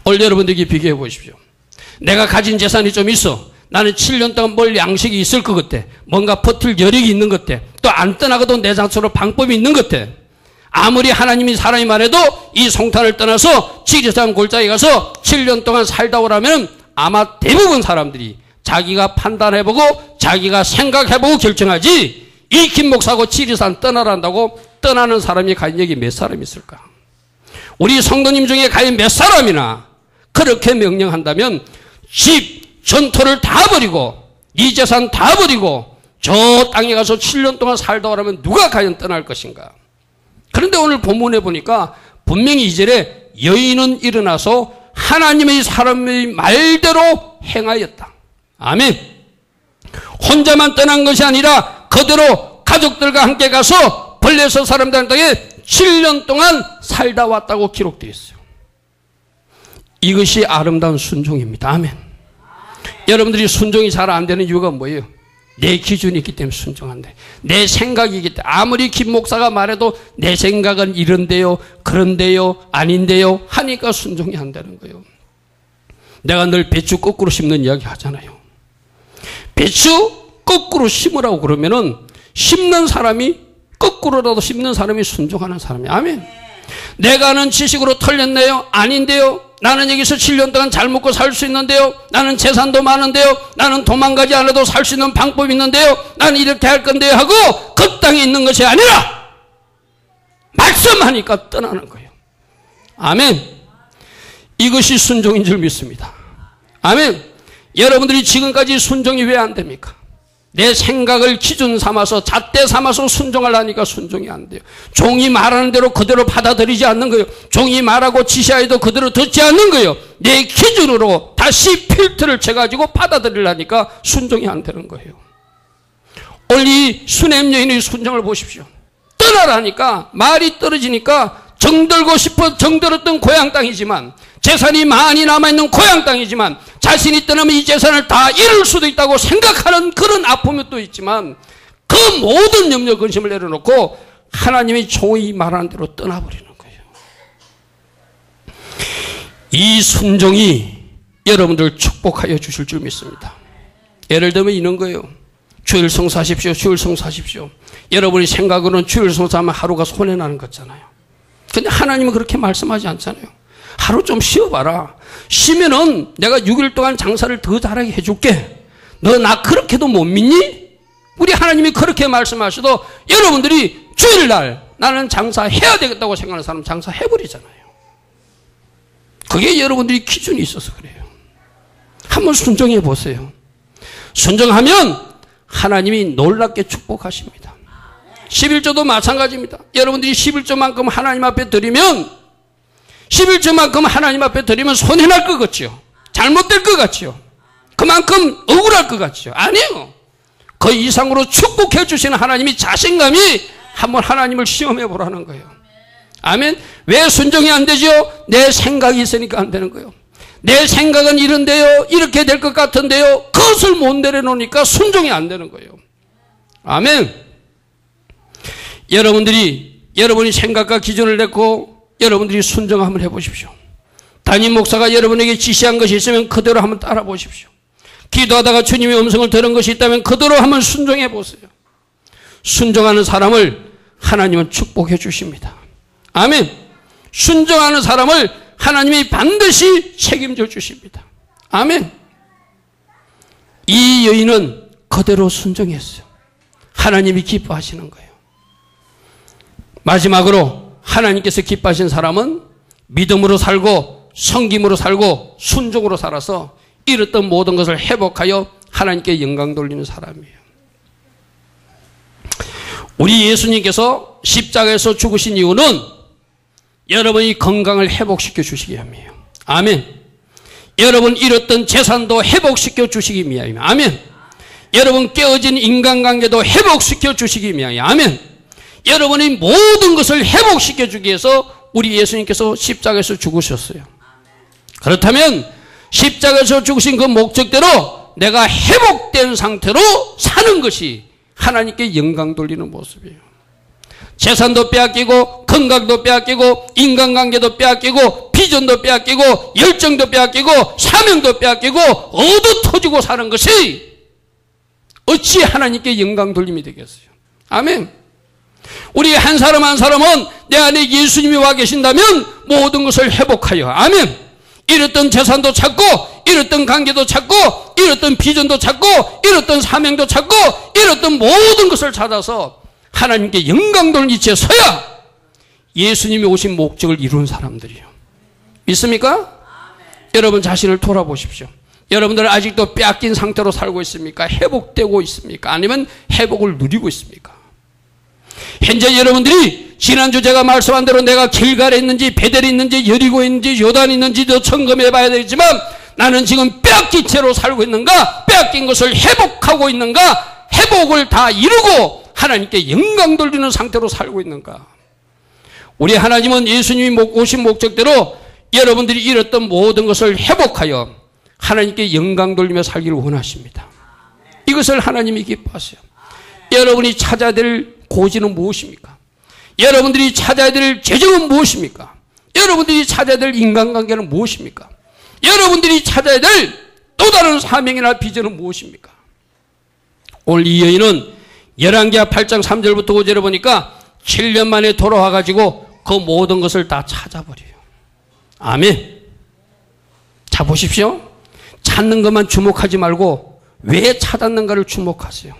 오늘 여러분들에게 비교해 보십시오. 내가 가진 재산이 좀 있어. 나는 7년 동안 뭘 양식이 있을 것 같아. 뭔가 버틸 여력이 있는 것 같아. 또 안 떠나가도 내 장소로 방법이 있는 것 같아. 아무리 하나님이 사람이 말해도 이 송탄을 떠나서 지리산 골짜기에 가서 7년 동안 살다 오라면 아마 대부분 사람들이 자기가 판단해보고 자기가 생각해보고 결정하지, 이 김 목사하고 지리산 떠나란다고 떠나는 사람이 과연 여기 몇 사람 있을까? 우리 성도님 중에 과연 몇 사람이나 그렇게 명령한다면 집, 전토를 다 버리고 이 재산 다 버리고 저 땅에 가서 7년 동안 살다 오라면 누가 과연 떠날 것인가? 그런데 오늘 본문에 보니까 분명히 이 절에 여인은 일어나서 하나님의 사람의 말대로 행하였다. 아멘. 혼자만 떠난 것이 아니라 그대로 가족들과 함께 가서 블레셋 사람들 땅에 7년 동안 살다 왔다고 기록되어 있어요. 이것이 아름다운 순종입니다. 아멘. 여러분들이 순종이 잘 안 되는 이유가 뭐예요? 내 기준이 있기 때문에 순종한대. 내 생각이기 때문에 아무리 김 목사가 말해도 내 생각은 이런데요, 그런데요, 아닌데요 하니까 순종이 안 되는 거예요. 내가 늘 배추 거꾸로 심는 이야기 하잖아요. 배추 거꾸로 심으라고 그러면은 심는 사람이 거꾸로라도 심는 사람이 순종하는 사람이에요. 아멘. 내가 아는 지식으로 틀렸네요, 아닌데요, 나는 여기서 7년 동안 잘 먹고 살 수 있는데요, 나는 재산도 많은데요, 나는 도망가지 않아도 살 수 있는 방법이 있는데요, 나는 이렇게 할 건데요 하고 그 땅에 있는 것이 아니라 말씀하니까 떠나는 거예요. 아멘. 이것이 순종인 줄 믿습니다. 아멘. 여러분들이 지금까지 순종이 왜 안 됩니까? 내 생각을 기준 삼아서 잣대 삼아서 순종하려니까 순종이 안 돼요. 종이 말하는 대로 그대로 받아들이지 않는 거예요. 종이 말하고 지시하여도 그대로 듣지 않는 거예요. 내 기준으로 다시 필터를 쳐가지고 받아들이려니까 순종이 안 되는 거예요. 오늘 이 수냄 여인의 순종을 보십시오. 떠나라니까 말이 떨어지니까 정들고 싶어 정들었던 고향 땅이지만, 재산이 많이 남아있는 고향 땅이지만, 자신이 떠나면 이 재산을 다 잃을 수도 있다고 생각하는 그런 아픔이 또 있지만, 그 모든 염려 근심을 내려놓고 하나님의 종이 말하는 대로 떠나버리는 거예요. 이 순종이 여러분들 축복하여 주실 줄 믿습니다. 예를 들면 이런 거예요. 주일 성사하십시오, 주일 성사하십시오. 여러분이 생각으로는 주일 성사하면 하루가 손해나는 거잖아요. 근데 하나님은 그렇게 말씀하지 않잖아요. 하루 좀 쉬어봐라. 쉬면은 내가 6일 동안 장사를 더 잘하게 해줄게. 너 나 그렇게도 못 믿니? 우리 하나님이 그렇게 말씀하셔도 여러분들이 주일날 나는 장사해야 되겠다고 생각하는 사람 장사해버리잖아요. 그게 여러분들이 기준이 있어서 그래요. 한번 순종해 보세요. 순종하면 하나님이 놀랍게 축복하십니다. 11조도 마찬가지입니다. 여러분들이 11조만큼 하나님 앞에 드리면, 11조만큼 하나님 앞에 드리면 손해날 것 같죠? 잘못될 것 같죠? 그만큼 억울할 것 같죠? 아니에요. 그 이상으로 축복해 주시는 하나님이 자신감이 한번 하나님을 시험해 보라는 거예요. 아멘. 왜 순종이 안 되죠? 내 생각이 있으니까 안 되는 거예요. 내 생각은 이런데요, 이렇게 될 것 같은데요, 그것을 못 내려놓으니까 순종이 안 되는 거예요. 아멘. 여러분이 생각과 기준을 냈고 여러분들이 순종 한번 해보십시오. 담임 목사가 여러분에게 지시한 것이 있으면 그대로 한번 따라 보십시오. 기도하다가 주님의 음성을 들은 것이 있다면 그대로 한번 순종해 보세요. 순종하는 사람을 하나님은 축복해 주십니다. 아멘. 순종하는 사람을 하나님이 반드시 책임져 주십니다. 아멘. 이 여인은 그대로 순종했어요. 하나님이 기뻐하시는 거예요. 마지막으로 하나님께서 기뻐하신 사람은 믿음으로 살고 섬김으로 살고 순종으로 살아서 잃었던 모든 것을 회복하여 하나님께 영광 돌리는 사람이에요. 우리 예수님께서 십자가에서 죽으신 이유는 여러분이 건강을 회복시켜 주시기 위함이에요. 아멘. 여러분 잃었던 재산도 회복시켜 주시기 위함이에요. 아멘. 여러분 깨어진 인간관계도 회복시켜 주시기 위함이에요. 아멘. 여러분이 모든 것을 회복시켜 주기 위해서 우리 예수님께서 십자가에서 죽으셨어요. 그렇다면 십자가에서 죽으신 그 목적대로 내가 회복된 상태로 사는 것이 하나님께 영광 돌리는 모습이에요. 재산도 빼앗기고 건강도 빼앗기고 인간관계도 빼앗기고 비전도 빼앗기고 열정도 빼앗기고 사명도 빼앗기고 얻어 터지고 사는 것이 어찌 하나님께 영광 돌림이 되겠어요. 아멘. 우리 한 사람 한 사람은 내 안에 예수님이 와 계신다면 모든 것을 회복하여, 아멘. 잃었던 재산도 찾고 잃었던 관계도 찾고 잃었던 비전도 찾고 잃었던 사명도 찾고 잃었던 모든 것을 찾아서 하나님께 영광 돌린 이치에 서야 예수님이 오신 목적을 이룬 사람들이에요. 믿습니까? 아멘. 여러분 자신을 돌아보십시오. 여러분들은 아직도 빼앗긴 상태로 살고 있습니까? 회복되고 있습니까? 아니면 회복을 누리고 있습니까? 현재 여러분들이 지난주 제가 말씀한 대로 내가 길갈에 있는지 베델에 있는지 여리고에 있는지 요단에 있는지도 점검해 봐야 되겠지만 나는 지금 빼앗긴 채로 살고 있는가? 빼앗긴 것을 회복하고 있는가? 회복을 다 이루고 하나님께 영광 돌리는 상태로 살고 있는가? 우리 하나님은 예수님이 오신 목적대로 여러분들이 잃었던 모든 것을 회복하여 하나님께 영광 돌리며 살기를 원하십니다. 이것을 하나님이 기뻐하세요. 여러분이 찾아야 될 고지는 무엇입니까? 여러분들이 찾아야 될 재정은 무엇입니까? 여러분들이 찾아야 될 인간관계는 무엇입니까? 여러분들이 찾아야 될 또 다른 사명이나 비전은 무엇입니까? 오늘 이 여인은 열왕기하 8장 3절부터 5절에 보니까 7년 만에 돌아와가지고 그 모든 것을 다 찾아버려요. 아멘. 자, 보십시오. 찾는 것만 주목하지 말고 왜 찾았는가를 주목하세요.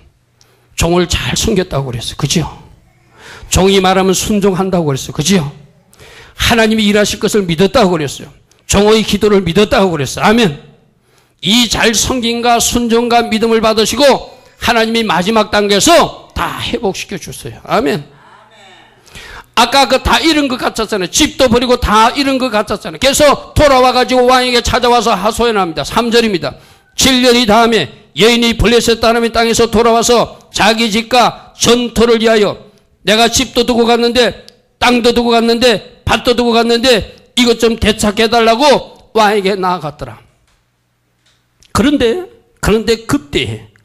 종을 잘 숨겼다고 그랬어요. 그죠? 종이 말하면 순종한다고 그랬어요. 그죠? 하나님이 일하실 것을 믿었다고 그랬어요. 종의 기도를 믿었다고 그랬어요. 아멘. 이 잘 섬김과 순종과 믿음을 받으시고 하나님이 마지막 단계에서 다 회복시켜 주세요. 아멘. 아까 그 다 잃은 것 같았잖아요. 집도 버리고 다 잃은 것 같았잖아요. 그래서 돌아와가지고 왕에게 찾아와서 하소연합니다. 3절입니다. 7년이 다음에 여인이 블레셋 하나님의 땅에서 돌아와서 자기 집과 전토를 위하여 내가 집도 두고 갔는데 땅도 두고 갔는데 밭도 두고 갔는데 이것 좀 되찾게해달라고 왕에게 나아갔더라. 그런데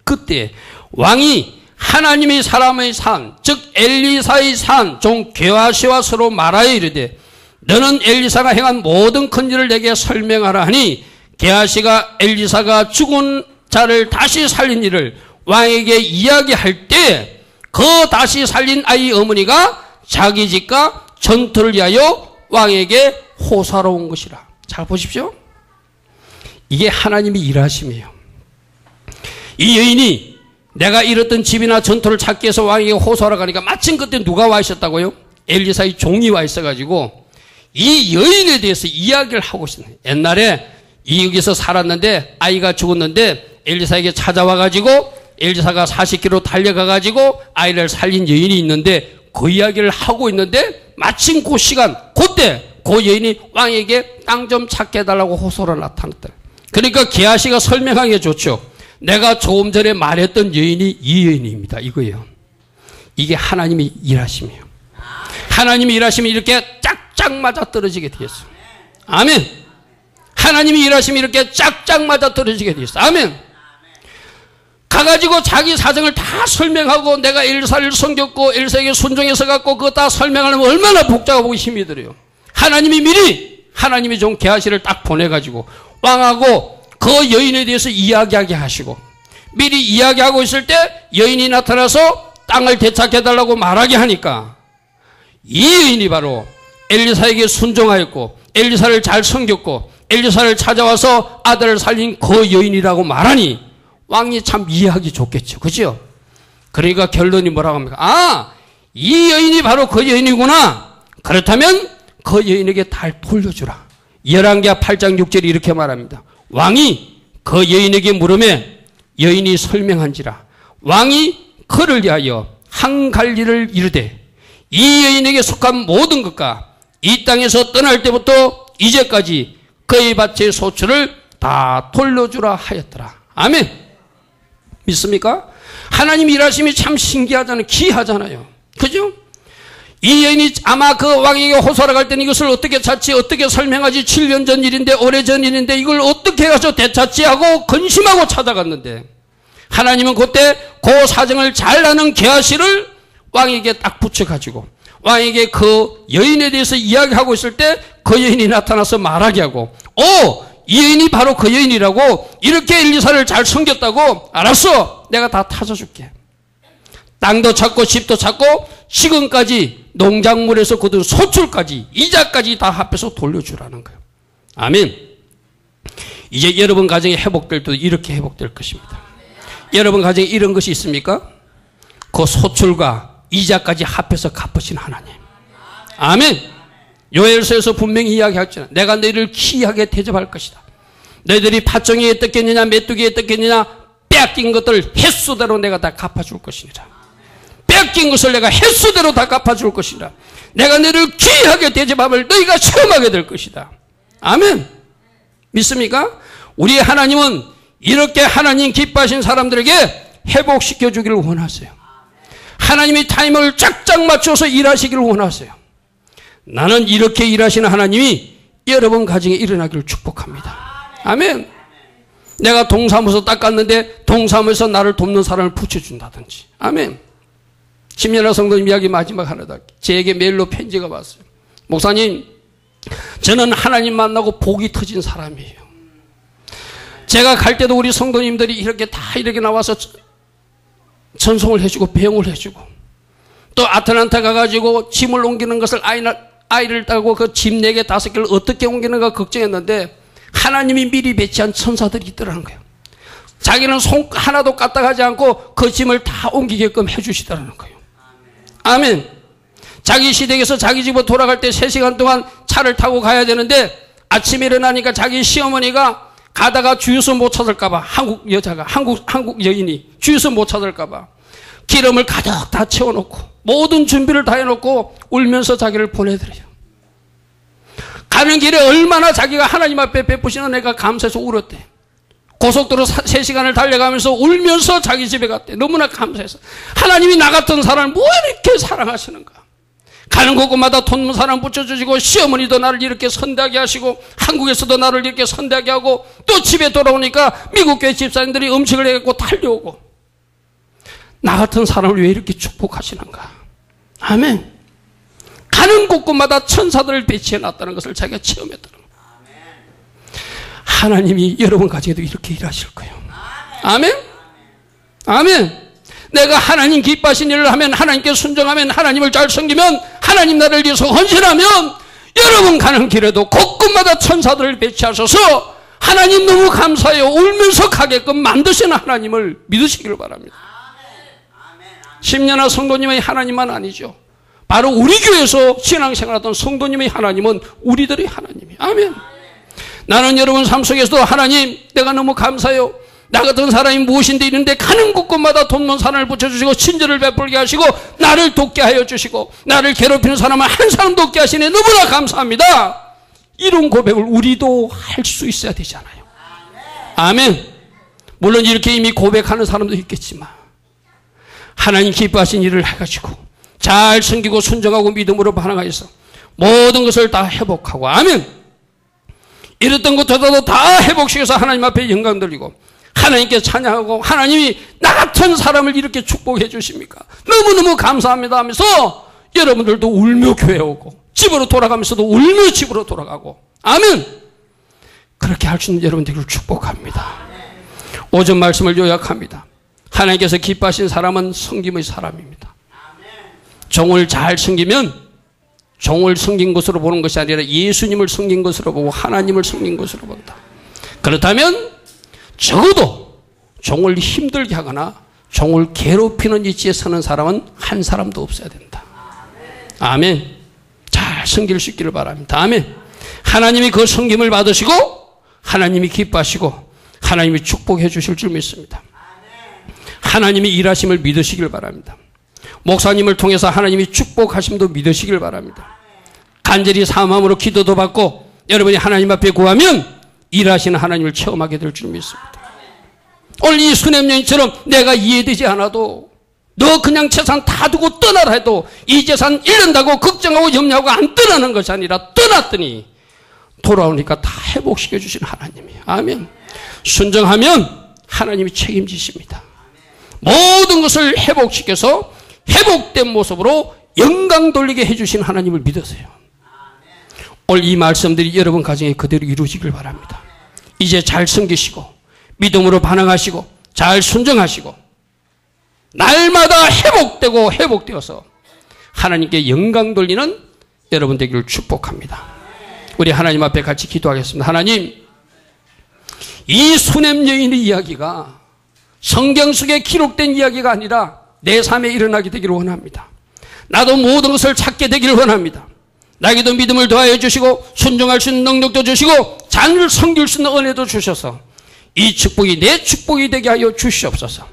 그때 왕이 하나님의 사람의 산, 즉 엘리사의 산 종 게하시와 서로 말하여 이르되 너는 엘리사가 행한 모든 큰 일을 내게 설명하라 하니 게하시가 엘리사가 죽은 자를 다시 살린 일을 왕에게 이야기할 때 그 다시 살린 아이 어머니가 자기 집과 전투를 위하여 왕에게 호소하러 온 것이라. 잘 보십시오. 이게 하나님의 일하심이에요. 이 여인이 내가 잃었던 집이나 전토를 찾기 위해서 왕에게 호소하러 가니까 마침 그때 누가 와 있었다고요? 엘리사의 종이 와 있어가지고 이 여인에 대해서 이야기를 하고 있어요. 옛날에 여기서 살았는데 아이가 죽었는데 엘리사에게 찾아와가지고 엘리사가 40km 달려가가지고 아이를 살린 여인이 있는데 그 이야기를 하고 있는데 마침 그 시간 그때 그 여인이 왕에게 땅 좀 찾게 해달라고 호소로 나타났다. 그러니까 게하시가 설명한 게 좋죠. 내가 조금 전에 말했던 여인이 이 여인입니다. 이거예요. 이게 하나님이 일하심이에요. 하나님이 일하시면 이렇게 짝짝 맞아 떨어지게 되었어요. 아멘. 하나님이 일하시면 이렇게 짝짝 맞아 떨어지게 되었어요. 아멘. 가가지고 자기 사정을 다 설명하고 내가 엘리사를 섬겼고 엘리사에게 순종해서 갖고 그거 다 설명하려면 얼마나 복잡하고 힘이 들어요. 하나님이 미리 하나님이 좀 게하시를 딱 보내가지고 왕하고 그 여인에 대해서 이야기하게 하시고 미리 이야기하고 있을 때 여인이 나타나서 땅을 되찾게해달라고 말하게 하니까 이 여인이 바로 엘리사에게 순종하였고 엘리사를 잘 섬겼고 엘리사를 찾아와서 아들을 살린 그 여인이라고 말하니 왕이 참 이해하기 좋겠죠. 그죠? 그러니까 결론이 뭐라고 합니까? 아, 이 여인이 바로 그 여인이구나. 그렇다면 그 여인에게 달 돌려주라. 열왕기하 8장 6절이 이렇게 말합니다. 왕이 그 여인에게 물으매 여인이 설명한지라 왕이 그를 위하여 한 갈리를 이르되 이 여인에게 속한 모든 것과 이 땅에서 떠날 때부터 이제까지 그의 밭의 소출을 다 돌려주라 하였더라. 아멘. 믿습니까? 하나님 일하심이 참 신기하잖아요. 기이하잖아요. 그죠? 이 여인이 아마 그 왕에게 호소하러 갈 때는 이것을 어떻게 찾지, 어떻게 설명하지, 7년 전 일인데, 오래전 일인데, 이걸 어떻게 해가지고 되찾지 하고 근심하고 찾아갔는데, 하나님은 그때 그 사정을 잘 아는 게하시를 왕에게 딱 붙여가지고, 왕에게 그 여인에 대해서 이야기하고 있을 때, 그 여인이 나타나서 말하게 하고, 이 여인이 바로 그 여인이라고, 이렇게 엘리사를 잘 섬겼다고, 알았어! 내가 다 찾아줄게. 땅도 찾고 집도 찾고 지금까지 농작물에서 거둔 소출까지 이자까지 다 합해서 돌려주라는 거예요. 아멘. 이제 여러분 가정에 회복될 때도 이렇게 회복될 것입니다. 여러분 가정에 이런 것이 있습니까? 그 소출과 이자까지 합해서 갚으신 하나님. 아멘. 요엘서에서 분명히 이야기했잖아요. 내가 너희를 기이하게 대접할 것이다. 너희들이 팥종이에 어떻겠느냐 메뚜기에 어떻겠느냐 빼앗긴 것들 횟수대로 내가 다 갚아줄 것이니라. 뺏긴 것을 내가 횟수대로 다 갚아줄 것이다. 내가 너를 귀하게 대접함을 너희가 체험하게 될 것이다. 아멘. 믿습니까? 우리 하나님은 이렇게 하나님 기뻐하신 사람들에게 회복시켜 주기를 원하세요. 하나님이 타임을 짝짝 맞춰서 일하시기를 원하세요. 나는 이렇게 일하시는 하나님이 여러분 가정에 일어나기를 축복합니다. 아멘. 내가 동사무소 닦았는데 동사무소에서 나를 돕는 사람을 붙여준다든지. 아멘. 심연아 성도님 이야기 마지막 하나 더. 제게 메일로 편지가 왔어요. 목사님, 저는 하나님 만나고 복이 터진 사람이에요. 제가 갈 때도 우리 성도님들이 이렇게 다 이렇게 나와서 전송을 해주고 배웅을 해주고, 또 아틀란타 가가지고 짐을 옮기는 것을 아이를 따고 그 짐 4개 5개를 어떻게 옮기는가 걱정했는데 하나님이 미리 배치한 천사들이 있더라는 거예요. 자기는 손 하나도 까딱하지 않고 그 짐을 다 옮기게끔 해주시더라는 거예요. 아멘. 자기 시댁에서 자기 집으로 돌아갈 때 3시간 동안 차를 타고 가야 되는데 아침에 일어나니까 자기 시어머니가 가다가 주유소 못 찾을까봐, 한국 여자가, 한국 여인이 주유소 못 찾을까봐 기름을 가득 다 채워놓고 모든 준비를 다 해놓고 울면서 자기를 보내드려요. 가는 길에 얼마나 자기가 하나님 앞에 베푸시는 애가 감사해서 울었대. 고속도로 3시간을 달려가면서 울면서 자기 집에 갔대. 너무나 감사해서. 하나님이 나 같은 사람을 뭐 이렇게 사랑하시는가. 가는 곳곳마다 돕는 사람 붙여주시고, 시어머니도 나를 이렇게 선대하게 하시고, 한국에서도 나를 이렇게 선대하게 하고, 또 집에 돌아오니까 미국 교회 집사님들이 음식을 해갖고 달려오고, 나 같은 사람을 왜 이렇게 축복하시는가. 아멘. 가는 곳곳마다 천사들을 배치해놨다는 것을 자기가 체험했다는 거예요. 하나님이 여러분 가정에도 이렇게 일하실 거예요. 아멘. 아멘. 내가 하나님 기뻐하신 일을 하면, 하나님께 순종하면, 하나님을 잘 섬기면, 하나님 나라를 위해서 헌신하면 여러분 가는 길에도 곳곳마다 천사들을 배치하셔서 하나님 너무 감사해요 울면서 가게끔 만드시는 하나님을 믿으시기를 바랍니다. 10년아 성도님의 하나님만 아니죠. 바로 우리 교회에서 신앙생활하던 성도님의 하나님은 우리들의 하나님이에요. 아멘. 나는 여러분 삶 속에서도 하나님 내가 너무 감사해요. 나 같은 사람이 무엇인데 이런데 가는 곳곳마다 돕는 사람을 붙여주시고 친절을 베풀게 하시고 나를 돕게 하여 주시고 나를 괴롭히는 사람을 한 사람 돕게 하시니 너무나 감사합니다. 이런 고백을 우리도 할 수 있어야 되잖아요. 아멘. 물론 이렇게 이미 고백하는 사람도 있겠지만 하나님 기뻐하신 일을 해가지고 잘 섬기고 순종하고 믿음으로 반응하여서 모든 것을 다 회복하고 아멘. 이랬던 것보다도 다 회복시켜서 하나님 앞에 영광 돌리고 하나님께 찬양하고 하나님이 나 같은 사람을 이렇게 축복해 주십니까? 너무너무 감사합니다 하면서 여러분들도 울며 교회 오고 집으로 돌아가면서도 울며 집으로 돌아가고 아멘. 그렇게 할 수 있는 여러분들을 축복합니다. 오전 말씀을 요약합니다. 하나님께서 기뻐하신 사람은 섬김의 사람입니다. 종을 잘 섬기면 종을 섬긴 것으로 보는 것이 아니라 예수님을 섬긴 것으로 보고 하나님을 섬긴 것으로 본다. 그렇다면 적어도 종을 힘들게 하거나 종을 괴롭히는 위치에 서는 사람은 한 사람도 없어야 된다. 아멘. 잘 섬길 수 있기를 바랍니다. 아멘. 하나님이 그 섬김을 받으시고 하나님이 기뻐하시고 하나님이 축복해 주실 줄 믿습니다. 하나님이 일하심을 믿으시길 바랍니다. 목사님을 통해서 하나님이 축복하심도 믿으시길 바랍니다. 간절히 사모함으로 기도도 받고 여러분이 하나님 앞에 구하면 일하시는 하나님을 체험하게 될 줄 믿습니다. 오늘 이 수냄 여인처럼 내가 이해되지 않아도 너 그냥 재산 다 두고 떠나라 해도 이 재산 잃는다고 걱정하고 염려하고 안 떠나는 것이 아니라 떠났더니 돌아오니까 다 회복시켜 주신 하나님이에요. 아멘. 순종하면 하나님이 책임지십니다. 모든 것을 회복시켜서 회복된 모습으로 영광 돌리게 해주신 하나님을 믿으세요. 오늘 이 말씀들이 여러분 가정에 그대로 이루어지길 바랍니다. 이제 잘 섬기시고 믿음으로 반응하시고 잘 순종하시고 날마다 회복되고 회복되어서 하나님께 영광 돌리는 여러분 되기를 축복합니다. 우리 하나님 앞에 같이 기도하겠습니다. 하나님, 이 수냄 여인의 이야기가 성경 속에 기록된 이야기가 아니라 내 삶에 일어나게 되기를 원합니다. 나도 모든 것을 찾게 되기를 원합니다. 나에게도 믿음을 더하여 주시고 순종할 수 있는 능력도 주시고 자녀를 섬길 수 있는 은혜도 주셔서 이 축복이 내 축복이 되게 하여 주시옵소서.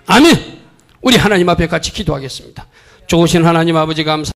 아멘. 우리 하나님 앞에 같이 기도하겠습니다. 좋으신 하나님 아버지 감사합니다.